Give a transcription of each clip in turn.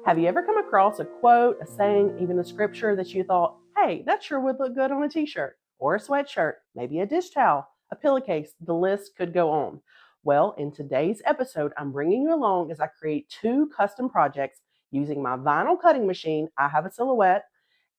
Have you ever come across a quote, a saying, even a scripture that you thought, hey, that sure would look good on a t shirt or a sweatshirt, maybe a dish towel, a pillowcase? The list could go on. Well, in today's episode, I'm bringing you along as I create two custom projects using my vinyl cutting machine. I have a silhouette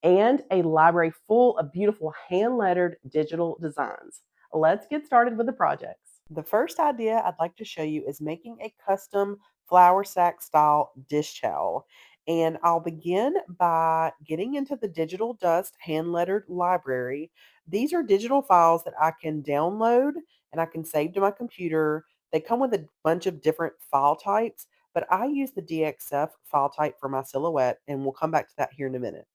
and a library full of beautiful hand lettered digital designs. Let's get started with the projects. The first idea I'd like to show you is making a custom flour sack style dish towel. And I'll begin by getting into the digital dust hand lettered library. These are digital files that I can download and I can save to my computer. They come with a bunch of different file types, but I use the DXF file type for my silhouette, and we'll come back to that here in a minute.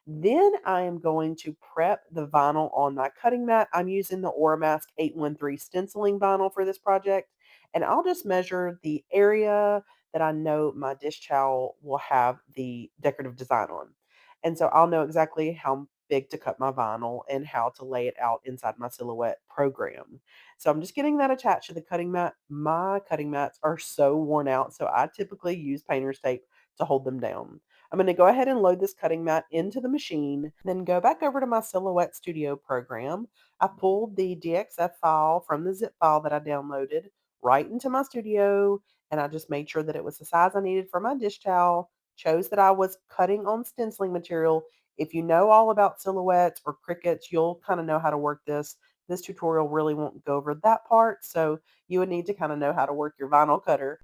Then I am going to prep the vinyl on my cutting mat. I'm using the Oramask 813 stenciling vinyl for this project. And I'll just measure the area that I know my dish towel will have the decorative design on. And so I'll know exactly how big to cut my vinyl and how to lay it out inside my silhouette program. So I'm just getting that attached to the cutting mat. My cutting mats are so worn out, so I typically use painter's tape to hold them down. I'm going to go ahead and load this cutting mat into the machine, then go back over to my Silhouette Studio program. I pulled the DXF file from the zip file that I downloaded right into my studio, and I just made sure that it was the size I needed for my dish towel, chose that I was cutting on stenciling material. If you know all about silhouettes or Cricuts, you'll kind of know how to work this. This tutorial really won't go over that part, so you would need to kind of know how to work your vinyl cutter,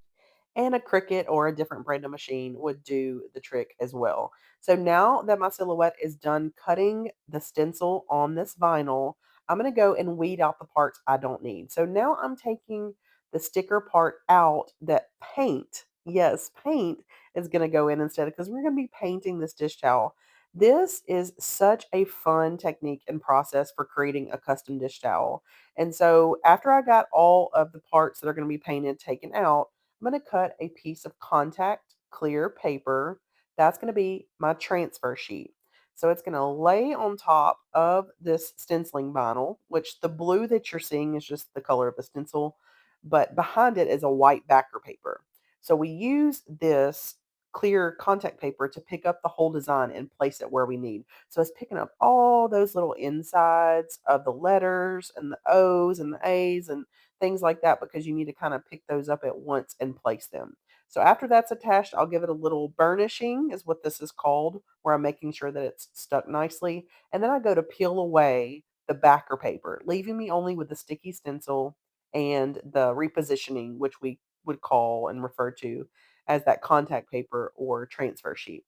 and a Cricut or a different brand of machine would do the trick as well. So now that my silhouette is done cutting the stencil on this vinyl, I'm going to go and weed out the parts I don't need. So now I'm taking the sticker part out that paint, yes, paint is going to go in instead, because we're going to be painting this dish towel. This is such a fun technique and process for creating a custom dish towel. And so after I got all of the parts that are going to be painted taken out, I'm going to cut a piece of contact clear paper. That's going to be my transfer sheet. So it's going to lay on top of this stenciling vinyl, which the blue that you're seeing is just the color of the stencil, but behind it is a white backer paper. So we use this clear contact paper to pick up the whole design and place it where we need. So it's picking up all those little insides of the letters and the O's and the A's and things like that, because you need to kind of pick those up at once and place them. So after that's attached, I'll give it a little burnishing, is what this is called, where I'm making sure that it's stuck nicely. And then I go to peel away the backer paper, leaving me only with the sticky stencil and the repositioning, which we would call and refer to as that contact paper or transfer sheet.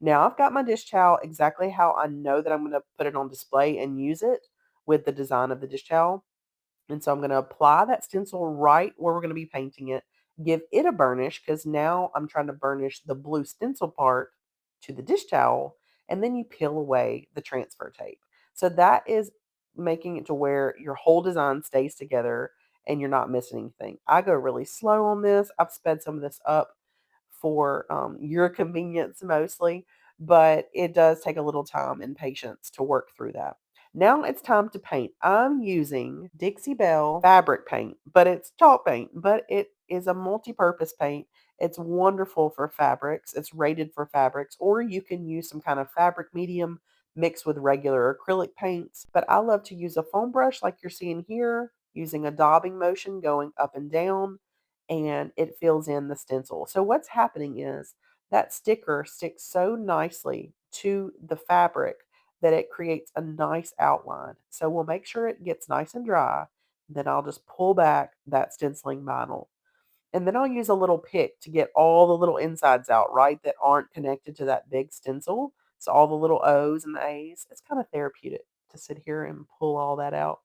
Now I've got my dish towel exactly how I know that I'm going to put it on display and use it with the design of the dish towel. And so I'm going to apply that stencil right where we're going to be painting it, give it a burnish, because now I'm trying to burnish the blue stencil part to the dish towel, and then you peel away the transfer tape. So that is making it to where your whole design stays together and you're not missing anything. I go really slow on this. I've sped some of this up for your convenience mostly, but it does take a little time and patience to work through that. Now it's time to paint. I'm using Dixie Belle fabric paint, but it's chalk paint, but it is a multi-purpose paint. It's wonderful for fabrics. It's rated for fabrics, or you can use some kind of fabric medium mixed with regular acrylic paints. But I love to use a foam brush like you're seeing here, using a daubing motion going up and down, and it fills in the stencil. So what's happening is that sticker sticks so nicely to the fabric that it creates a nice outline. So we'll make sure it gets nice and dry. Then I'll just pull back that stenciling vinyl. And then I'll use a little pick to get all the little insides out, right, that aren't connected to that big stencil. So all the little O's and the A's. It's kind of therapeutic to sit here and pull all that out.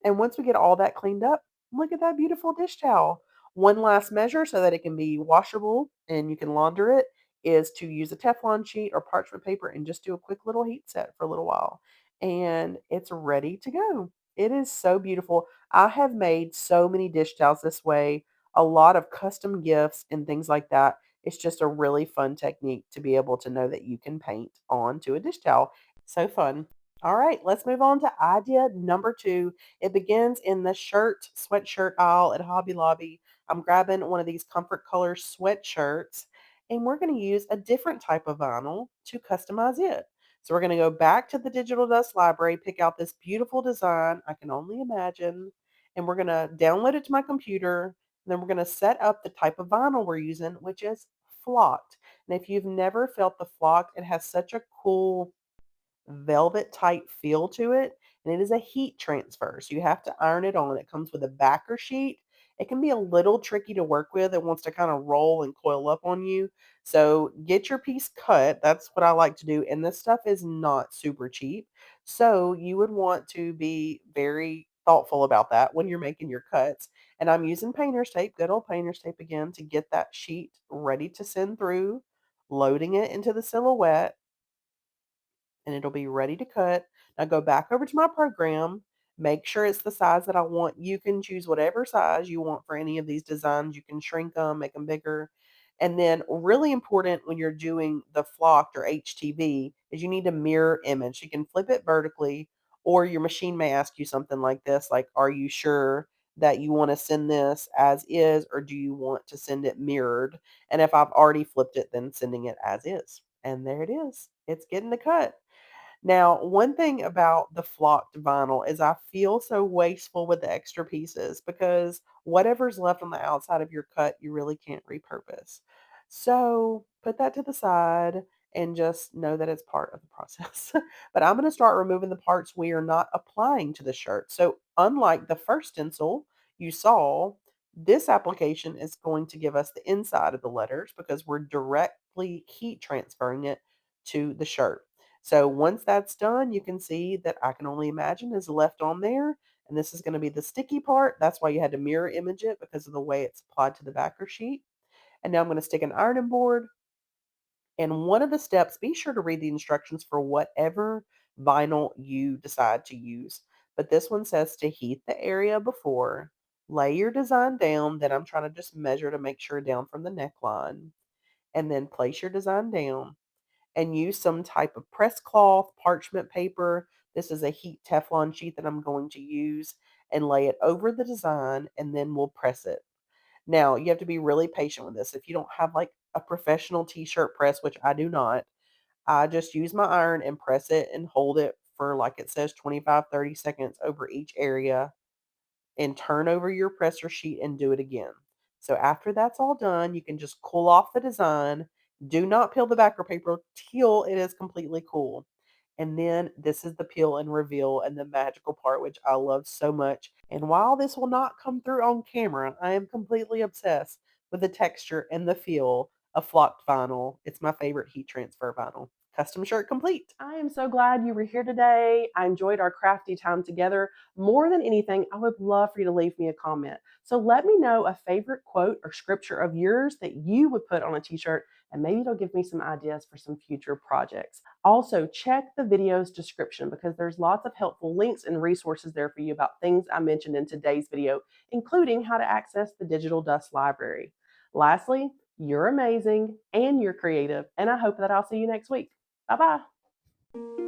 And once we get all that cleaned up, look at that beautiful dish towel. One last measure so that it can be washable and you can launder it is to use a Teflon sheet or parchment paper and just do a quick little heat set for a little while. And it's ready to go. It is so beautiful. I have made so many dish towels this way, a lot of custom gifts and things like that. It's just a really fun technique to be able to know that you can paint onto a dish towel. So fun. All right, let's move on to idea number two. It begins in the sweatshirt aisle at Hobby Lobby. I'm grabbing one of these comfort color sweatshirts, and we're going to use a different type of vinyl to customize it. So we're going to go back to the Digital Dust library, pick out this beautiful design I can only imagine, and we're going to download it to my computer. And then we're going to set up the type of vinyl we're using, which is flocked. And if you've never felt the flocked, it has such a cool velvet type feel to it, and it is a heat transfer. So you have to iron it on. It comes with a backer sheet. It can be a little tricky to work with. It wants to kind of roll and coil up on you. So get your piece cut. That's what I like to do. And this stuff is not super cheap. So you would want to be very thoughtful about that when you're making your cuts. And I'm using painter's tape, good old painter's tape again, to get that sheet ready to send through, loading it into the silhouette, and it'll be ready to cut. Now go back over to my program, make sure it's the size that I want. You can choose whatever size you want for any of these designs. You can shrink them, make them bigger. And then really important when you're doing the flocked or HTV is you need a mirror image. You can flip it vertically, or your machine may ask you something like this, like, are you sure that you want to send this as is, or do you want to send it mirrored? And if I've already flipped it, then sending it as is. And there it is. It's getting the cut. Now, one thing about the flocked vinyl is I feel so wasteful with the extra pieces because whatever's left on the outside of your cut, you really can't repurpose. So put that to the side and just know that it's part of the process. But I'm going to start removing the parts we are not applying to the shirt. So unlike the first stencil you saw, this application is going to give us the inside of the letters because we're directly heat transferring it to the shirt. So once that's done, you can see that I can only imagine is left on there. And this is going to be the sticky part. That's why you had to mirror image it because of the way it's applied to the backer sheet. And now I'm going to stick an ironing board. And one of the steps, be sure to read the instructions for whatever vinyl you decide to use. But this one says to heat the area before, lay your design down. Then I'm trying to just measure to make sure down from the neckline. And then place your design down and use some type of press cloth, parchment paper. This is a heat Teflon sheet that I'm going to use, and lay it over the design, and then we'll press it. Now, you have to be really patient with this. If you don't have like a professional t-shirt press, which I do not, I just use my iron and press it and hold it for, like it says, 25-30 seconds over each area, and turn over your presser sheet and do it again. So after that's all done, you can just cool off the design. Do not peel the backer paper till it is completely cool. And then this is the peel and reveal and the magical part, which I love so much. And while this will not come through on camera, I am completely obsessed with the texture and the feel of flocked vinyl. It's my favorite heat transfer vinyl. Custom shirt complete. I am so glad you were here today. I enjoyed our crafty time together. More than anything, I would love for you to leave me a comment. So let me know a favorite quote or scripture of yours that you would put on a t-shirt, and maybe it'll give me some ideas for some future projects. Also, check the video's description because there's lots of helpful links and resources there for you about things I mentioned in today's video, including how to access the Digital Dust Library. Lastly, you're amazing and you're creative, and I hope that I'll see you next week. Bye bye.